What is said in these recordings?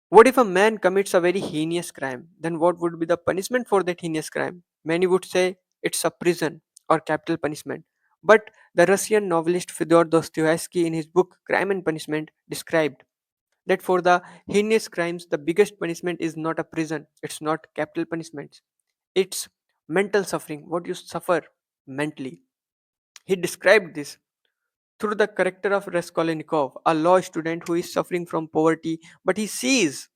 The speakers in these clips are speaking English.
What if a man commits a very heinous crime? Then what would be the punishment for that heinous crime? Many would say it's a prison or capital punishment. But the Russian novelist Fyodor Dostoevsky in his book Crime and Punishment described that for the heinous crimes, the biggest punishment is not a prison, it's not capital punishment, it's mental suffering, what you suffer mentally. He described this through the character of Raskolnikov, a law student who is suffering from poverty, but he sees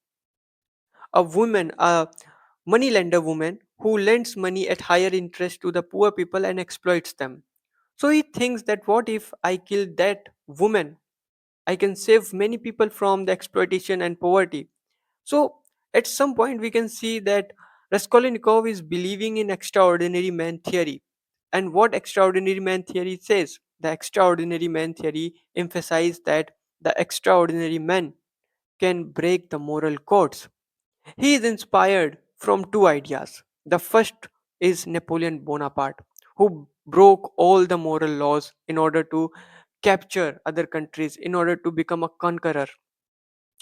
a moneylender woman who lends money at higher interest to the poor people and exploits them. So he thinks that what if I kill that woman? I can save many people from the exploitation and poverty. So at some point we can see that Raskolnikov is believing in extraordinary man theory. And what extraordinary man theory says? The extraordinary man theory emphasizes that the extraordinary man can break the moral codes. He is inspired from two ideas. The first is Napoleon Bonaparte, who broke all the moral laws in order to capture other countries, in order to become a conqueror.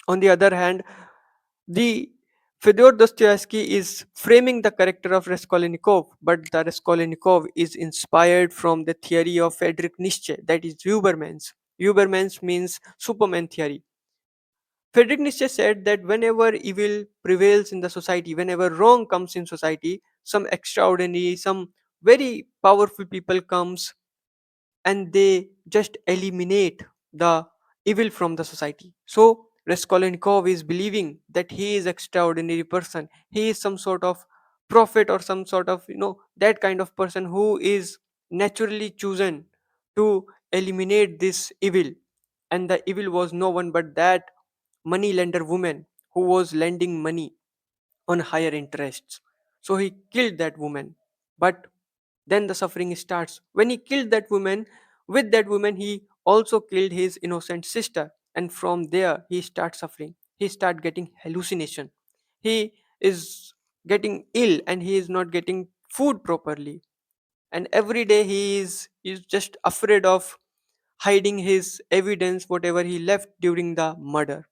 On the other hand, the Fyodor Dostoevsky is framing the character of Raskolnikov, but the Raskolnikov is inspired from the theory of Friedrich Nietzsche, that is Übermans. Übermans means Superman theory. Friedrich Nietzsche said that whenever evil prevails in the society, whenever wrong comes in society, some extraordinary, some very powerful people comes and they just eliminate the evil from the society. So Raskolnikov is believing that he is extraordinary person. He is some sort of prophet or some sort of that kind of person who is naturally chosen to eliminate this evil. And the evil was no one but that money lender woman who was lending money on higher interests. So he killed that woman. But then the suffering starts. When he killed that woman, with that woman, he also killed his innocent sister. And from there, he starts suffering. He starts getting hallucination. He is getting ill and he is not getting food properly. And every day he is just afraid of hiding his evidence, whatever he left during the murder.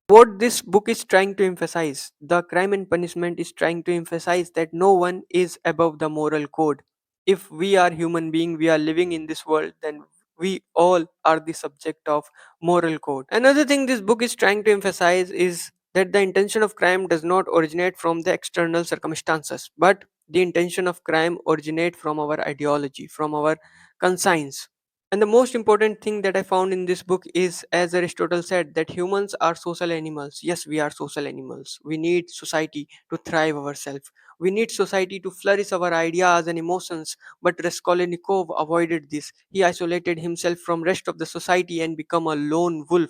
What this book is trying to emphasize, the crime and punishment is trying to emphasize that no one is above the moral code. If we are human being, we are living in this world, then we all are the subject of moral code. Another thing this book is trying to emphasize is that the intention of crime does not originate from the external circumstances, but the intention of crime originate from our ideology, from our conscience. And the most important thing that I found in this book is, as Aristotle said, that humans are social animals. Yes, we are social animals. We need society to thrive ourselves. We need society to flourish our ideas and emotions. But Raskolnikov avoided this. He isolated himself from rest of the society and become a lone wolf.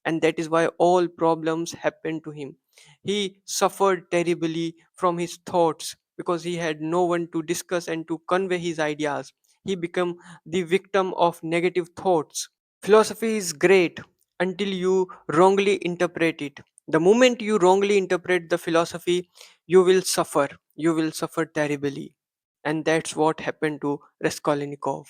And that is why all problems happened to him. He suffered terribly from his thoughts because he had no one to discuss and to convey his ideas. He became the victim of negative thoughts. Philosophy is great until you wrongly interpret it. The moment you wrongly interpret the philosophy, you will suffer. You will suffer terribly. And that's what happened to Raskolnikov.